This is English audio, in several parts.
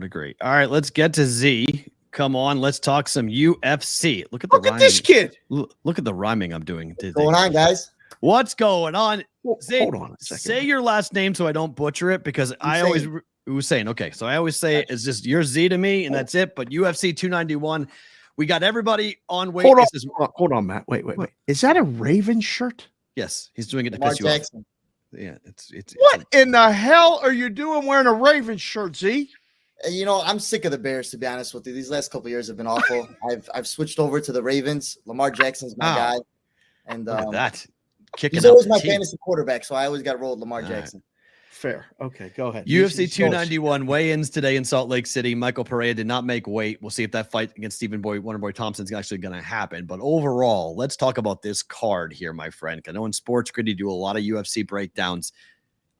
would agree. All right, let's get to Z. Come on, let's talk some UFC. Look at this kid. Look at the rhyming I'm doing. What's going on, guys? What's going on? Zayd, Hold on a second. say your last name so I don't butcher it, because I always Hussein. Okay, so I always say it's just your Z to me, and that's it. But UFC 291, we got everybody on. Wait, hold on, Matt. Wait. Is that a Raven shirt? Yes, he's doing it to Lamar piss you Jackson. off. Yeah, it's What in the hell are you doing wearing a Raven shirt, Z? You know, I'm sick of the Bears, to be honest with you. These last couple of years have been awful. I've switched over to the Ravens. Lamar Jackson's my guy, and look at that. He's always my fantasy quarterback, so I always got to roll with Lamar Jackson. Fair. Okay, go ahead. UFC 291 weigh-ins today in Salt Lake City. Michael Pereira did not make weight. We'll see if that fight against Stephen Wonderboy Thompson is actually going to happen. But overall, let's talk about this card here, my friend. I know in SportsGrid you do a lot of UFC breakdowns.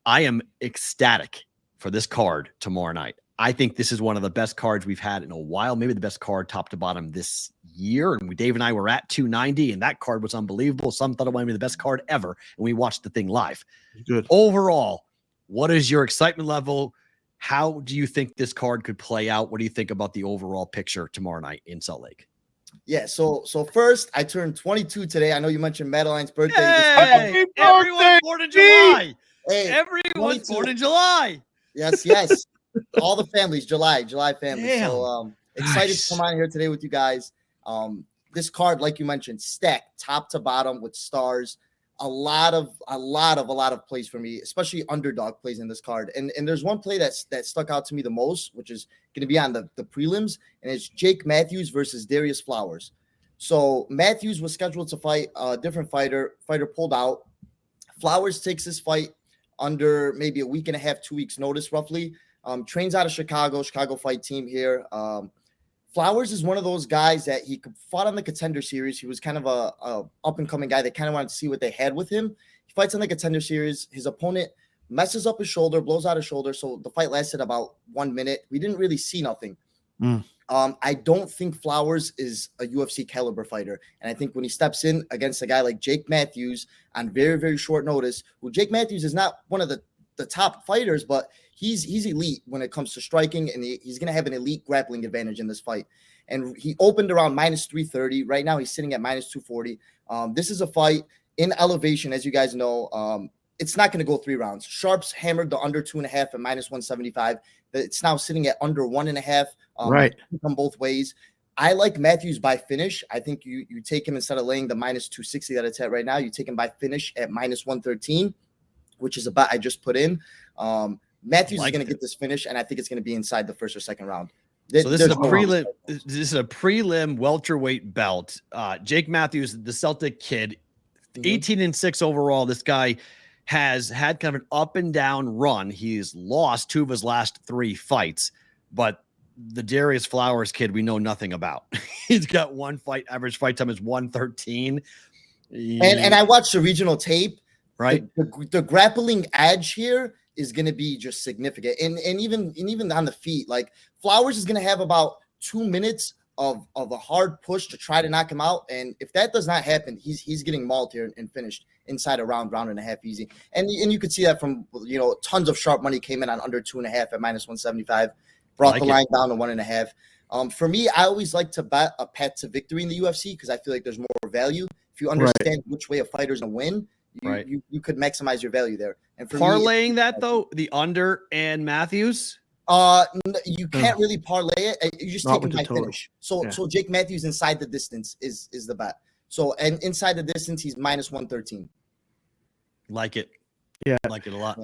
I am ecstatic for this card tomorrow night. I think this is one of the best cards we've had in a while, maybe the best card top to bottom this year. And Dave and I were at 290, and that card was unbelievable. Some thought it might be the best card ever, and we watched the thing live. Good. Overall, what is your excitement level? How do you think this card could play out? What do you think about the overall picture tomorrow night in Salt Lake? Yeah, so first, I turned 22 today. I know you mentioned Madeline's birthday. Hey, everyone born in July. Hey, everyone's born in July. Yes. All the families, July family. Damn. So excited to come on here today with you guys. This card, like you mentioned, stacked top to bottom with stars. A lot of plays for me, especially underdog plays in this card. And there's one play that stuck out to me the most, which is going to be on the prelims, and it's Jake Matthews versus Darius Flowers. So Matthews was scheduled to fight a different fighter. Fighter pulled out. Flowers takes this fight under maybe a week and a half, 2 weeks notice, roughly. Trains out of Chicago fight team here. Flowers is one of those guys that he fought on the Contender Series. He was kind of a up-and-coming guy. They kind of wanted to see what they had with him. He fights on the Contender Series. His opponent messes up his shoulder, blows out his shoulder, so the fight lasted about 1 minute. We didn't really see nothing. I don't think Flowers is a UFC caliber fighter, and I think when he steps in against a guy like Jake Matthews on very, very short notice, who Jake Matthews is not one of the top fighters, but he's elite when it comes to striking, and he's going to have an elite grappling advantage in this fight. And he opened around minus 330. Right now he's sitting at minus 240. This is a fight in elevation, as you guys know. It's not going to go 3 rounds. Sharps hammered the under 2.5 at minus 175. It's now sitting at under 1.5. Right. Come both ways. I like Matthews by finish. I think you take him instead of laying the minus 260 that it's at right now. You take him by finish at minus 113, which is a bet I just put in. Matthews is going to get this finish, and I think it's going to be inside the first or second round. So this is a prelim. This is a prelim welterweight belt. Jake Matthews, the Celtic kid, 18-6 overall. This guy has had kind of an up and down run. He's lost 2 of his last 3 fights, but the Darius Flowers kid we know nothing about. He's got 1 fight. Average fight time is 113. And I watched the regional tape. Right. The grappling edge here is going to be just significant. And even on the feet, like Flowers is going to have about 2 minutes of a hard push to try to knock him out. And if that does not happen, he's getting mauled here and finished inside a round and a half easy. And you could see that from, tons of sharp money came in on under 2.5 at minus 175, brought the line down to 1.5. For me, I always like to bet a path to victory in the UFC because I feel like there's more value. If you understand which way a fighter's going to win, you could maximize your value there. And for parlaying that though, the under and Matthews, you can't really parlay it. You just take him by finish. So Jake Matthews inside the distance is the bet. So and inside the distance, he's minus 113. Like it, like it a lot.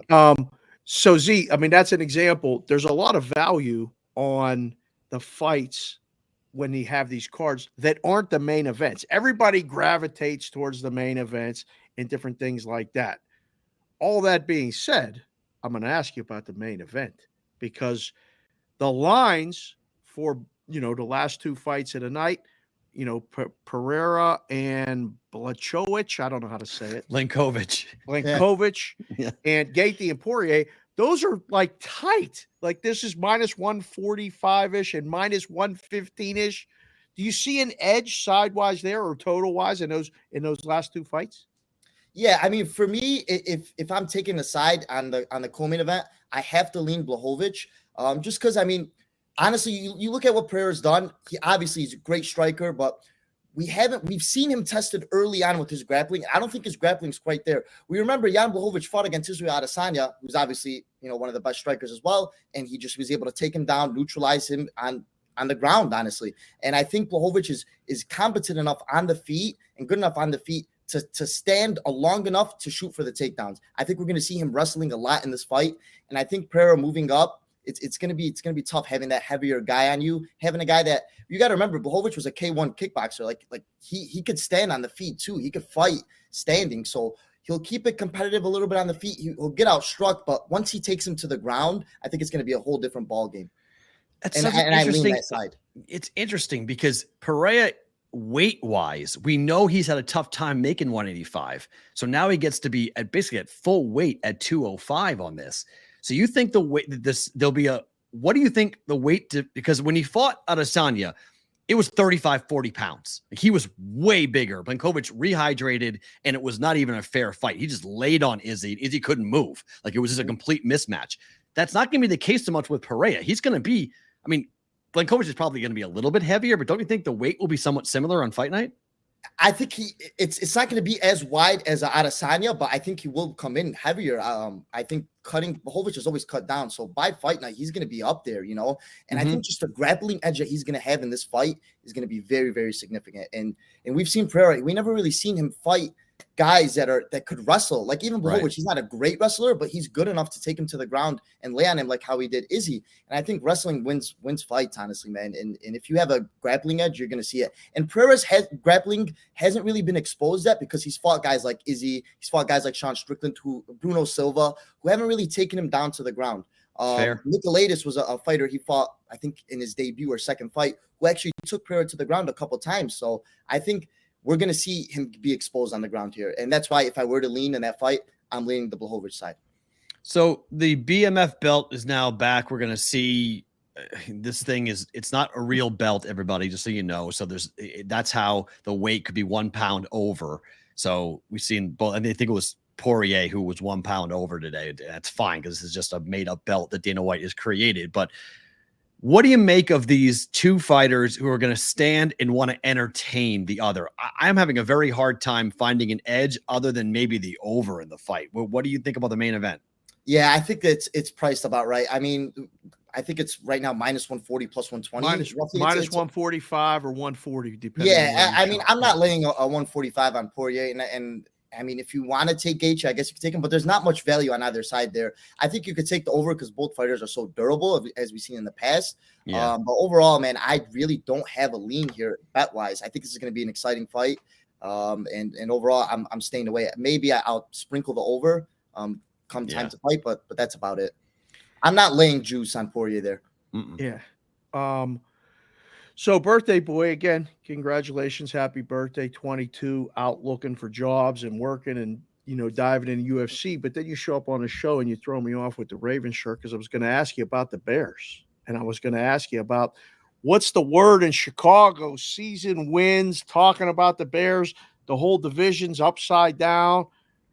So Z, I mean that's an example. There's a lot of value on the fights when you have these cards that aren't the main events. Everybody gravitates towards the main events and different things like that. All that being said, I'm going to ask you about the main event because the lines for, the last 2 fights of the night, Pereira and Blachowicz, I don't know how to say it. Linkovic, and Gaethje and Poirier, those are like tight. Like this is minus 145-ish and minus 115-ish. Do you see an edge sidewise there or total wise in those last 2 fights? Yeah, I mean, for me, if I'm taking a side on the co-main event, I have to lean Blachowicz, just because I mean, honestly, you look at what Pereira's done. He obviously is a great striker, but we've seen him tested early on with his grappling. I don't think his grappling is quite there. We remember Jan Blachowicz fought against Israel Adesanya, who's obviously, one of the best strikers as well. And he just was able to take him down, neutralize him on the ground, honestly. And I think Blachowicz is competent enough on the feet and good enough on the feet to stand long enough to shoot for the takedowns. I think we're going to see him wrestling a lot in this fight. And I think Pereira moving up, it's going to be tough having that heavier guy on you, having a guy that you got to remember. Blachowicz was a K1 kickboxer. Like he could stand on the feet too. He could fight standing. So he'll keep it competitive a little bit on the feet. He'll get outstruck, but once he takes him to the ground, I think it's going to be a whole different ball game. That's and I lean that side. It's interesting because Pereira, weight-wise, we know he's had a tough time making 185. So now he gets to be basically at full weight at 205 on this. So you think the weight what do you think the weight because when he fought Adesanya, it was 35, 40 pounds. He was way bigger. Blachowicz rehydrated, and it was not even a fair fight. He just laid on Izzy. Izzy couldn't move. Like, it was just a complete mismatch. That's not going to be the case so much with Pereira. He's going to be, Blachowicz is probably going to be a little bit heavier, but don't you think the weight will be somewhat similar on fight night? I think it's not going to be as wide as Adesanya, but I think he will come in heavier. I think Blachowicz is always cut down. So by fight night, he's going to be up there, And I think just the grappling edge that he's going to have in this fight is going to be very, very significant. And we've seen Pereira, we never really seen him fight guys that could wrestle. Like even Blachowicz, right. He's not a great wrestler, but he's good enough to take him to the ground and lay on him like how he did Izzy. And I think wrestling wins fights, honestly, man. And if you have a grappling edge, you're going to see it. And Pereira's grappling hasn't really been exposed yet because he's fought guys like Izzy, he's fought guys like Sean Strickland, Bruno Silva, who haven't really taken him down to the ground. Nicolaitis was a fighter he fought, I think, in his debut or second fight, who actually took Pereira to the ground a couple times. So I think we're going to see him be exposed on the ground here. And that's why if I were to lean in that fight, I'm leaning the Blachowicz side. So the BMF belt is now back. We're going to see this thing it's not a real belt, everybody, just so you know. So that's how the weight could be 1 pound over. So we've seen both. I think it was Poirier who was 1 pound over today. That's fine because this is just a made up belt that Dana White has created. But what do you make of these two fighters who are going to stand and want to entertain the other? I'm having a very hard time finding an edge other than maybe the over in the fight. What do you think about the main event? Yeah, I think it's priced about right. I think it's right now minus 140 plus 120. Minus 145 or 140, depending. Yeah, I'm not laying a 145 on Poirier, and if you want to take Gaethje, I guess you could take him, but there's not much value on either side there. I think you could take the over because both fighters are so durable, as we've seen in the past. Yeah. But overall, man, I really don't have a lean here bet-wise. I think this is going to be an exciting fight. And overall, I'm staying away. Maybe I'll sprinkle the over come time to fight, but that's about it. I'm not laying juice on Poirier there. Mm-mm. Yeah. So birthday boy, again, congratulations. Happy birthday. 22, out looking for jobs and working and, diving into UFC. But then you show up on a show and you throw me off with the Raven shirt because I was going to ask you about the Bears. And I was going to ask you about what's the word in Chicago, season wins, talking about the Bears, the whole division's upside down.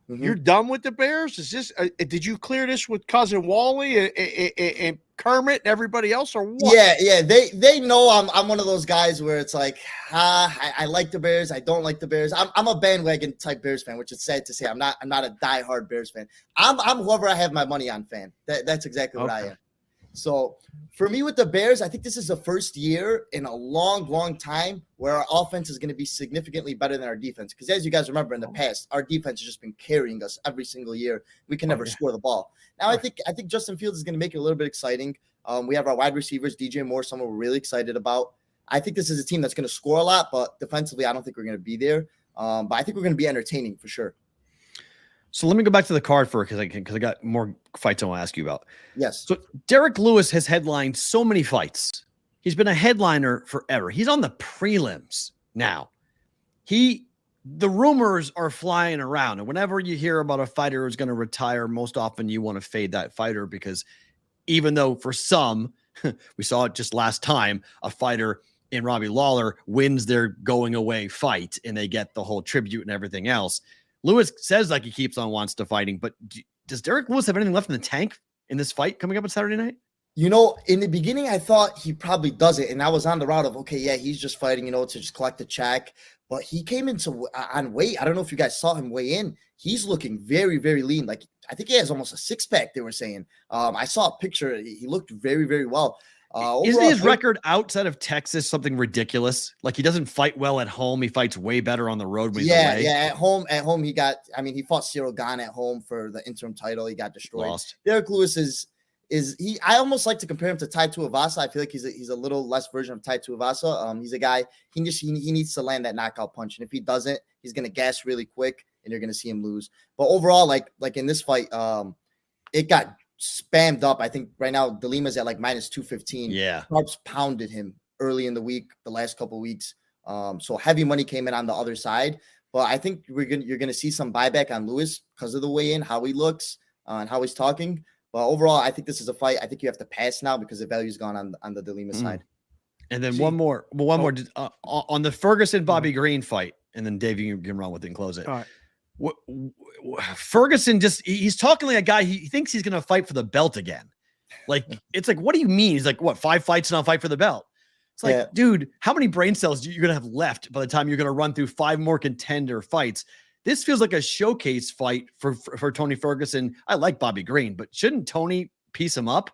Mm-hmm. You're done with the Bears? Is this? Did you clear this with cousin Wally and Kermit and everybody else, or what? Yeah. They know I'm one of those guys where it's like, I like the Bears, I don't like the Bears. I'm a bandwagon type Bears fan, which is sad to say. I'm not a diehard Bears fan. I'm whoever I have my money on fan. That's exactly what I am. So for me with the Bears, I think this is the first year in a long, long time where our offense is going to be significantly better than our defense. Because as you guys remember in the past, our defense has just been carrying us every single year. We can never score the ball. Now I think Justin Fields is going to make it a little bit exciting. We have our wide receivers, DJ Moore, someone we're really excited about. I think this is a team that's going to score a lot, but defensively, I don't think we're going to be there. But I think we're going to be entertaining for sure. So let me go back to the card because I got more fights I want to ask you about. Yes. So Derek Lewis has headlined so many fights. He's been a headliner forever. He's on the prelims now. The rumors are flying around. And whenever you hear about a fighter who's going to retire, most often you want to fade that fighter because even though for some, we saw it just last time, a fighter in Robbie Lawler wins their going away fight and they get the whole tribute and everything else. Lewis says like he wants to fighting, but does Derek Lewis have anything left in the tank in this fight coming up on Saturday night? You know, in the beginning, I thought he probably does it, and I was on the route of, okay, yeah, he's just fighting, to just collect the check. But he came into on weight. I don't know if you guys saw him weigh in. He's looking very, very lean. Like, I think he has almost a six-pack, they were saying. I saw a picture. He looked very, very well. Isn't his record outside of Texas something ridiculous? Like, he doesn't fight well at home. He fights way better on the road when he's away. Yeah. At home, he fought Cyril Gane at home for the interim title. He got destroyed. Lost. Derek Lewis is he? I almost like to compare him to Tai Tuivasa. I feel like he's a little less version of Tai Tuivasa. He's a guy. He needs to land that knockout punch, and if he doesn't, he's gonna gas really quick, and you're gonna see him lose. But overall, like in this fight, it got spammed up. I think right now De Lima's at like minus 215. Yeah, Sharps pounded him early in the week, the last couple of weeks. So heavy money came in on the other side. But I think you're gonna see some buyback on Lewis because of the weigh-in, how he looks, and how he's talking. But overall, I think this is a fight. I think you have to pass now because the value's gone on the De Lima side. And then one more on the Ferguson Bobby Green fight, and then Dave, you can run with it and close it. All right. Ferguson he's talking like a guy. He thinks he's going to fight for the belt again. Like, it's like, what do you mean? He's like, what, 5 fights and I'll fight for the belt? It's like, dude, how many brain cells you're going to have left by the time you're going to run through 5 more contender fights? This feels like a showcase fight for Tony Ferguson. I like Bobby Green, but shouldn't Tony piece him up?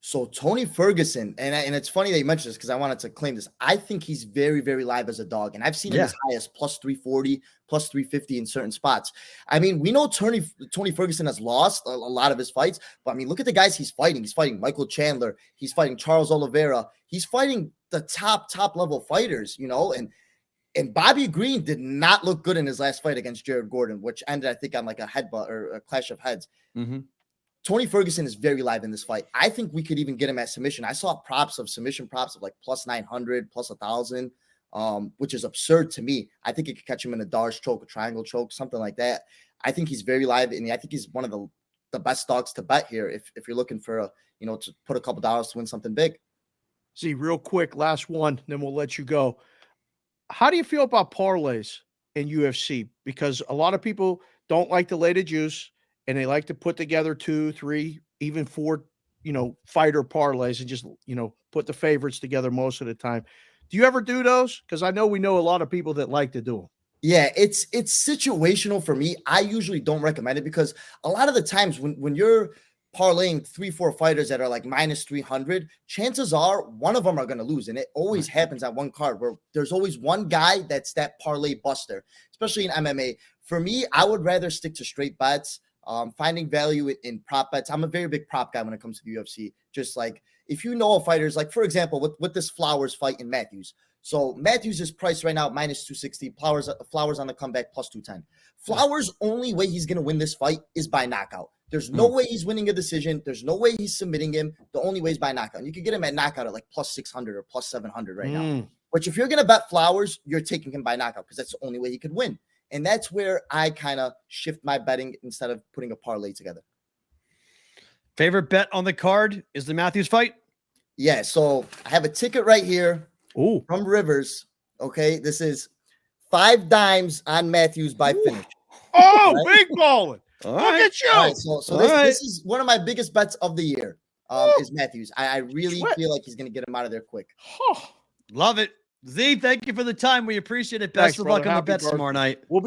So Tony Ferguson, and it's funny that you mentioned this because I wanted to claim this. I think he's very, very live as a dog, and I've seen him as high as plus 340, plus 350 in certain spots. I mean, we know Tony Ferguson has lost a lot of his fights, but I mean, look at the guys he's fighting. He's fighting Michael Chandler. He's fighting Charles Oliveira. He's fighting the top level fighters, And Bobby Green did not look good in his last fight against Jared Gordon, which ended, I think, on like a headbutt or a clash of heads. Mm-hmm. Tony Ferguson is very live in this fight. I think we could even get him at submission. I saw submission props of like plus 900, plus 1,000, which is absurd to me. I think it could catch him in a Darce choke, a triangle choke, something like that. I think he's very live, and I think he's one of the best dogs to bet here if you're looking for to put a couple dollars to win something big. See, real quick, last one, then we'll let you go. How do you feel about parlays in UFC? Because a lot of people don't like to lay the juice, and they like to put together 2, 3, even 4, fighter parlays and just, put the favorites together most of the time. Do you ever do those? Because I know we know a lot of people that like to do them. Yeah, it's situational for me. I usually don't recommend it because a lot of the times when you're parlaying 3, 4 fighters that are like minus 300, chances are one of them are going to lose. And it always happens at one card where there's always one guy that's that parlay buster, especially in MMA. For me, I would rather stick to straight bets, finding value in prop bets. I'm a very big prop guy when it comes to the UFC. Just like if you know a fighter's, like, for example, with this Flowers fight in Matthews. So Matthews is priced right now minus 260. Flowers on the comeback plus 210. Flowers' only way he's going to win this fight is by knockout. There's no way he's winning a decision. There's no way he's submitting him. The only way is by knockout. And you can get him at knockout at like plus 600 or plus 700 right now. Which if you're going to bet Flowers, you're taking him by knockout because that's the only way he could win. And that's where I kind of shift my betting instead of putting a parlay together. Favorite bet on the card is the Matthews fight? Yeah, so I have a ticket right here from Rivers. Okay, this is 5 dimes on Matthews by finish. Oh, right? Big balling. Look at you. Right, so this is one of my biggest bets of the year is Matthews. I really feel like he's going to get him out of there quick. Love it. Z, thank you for the time. We appreciate it. Best of luck on the bets tomorrow night.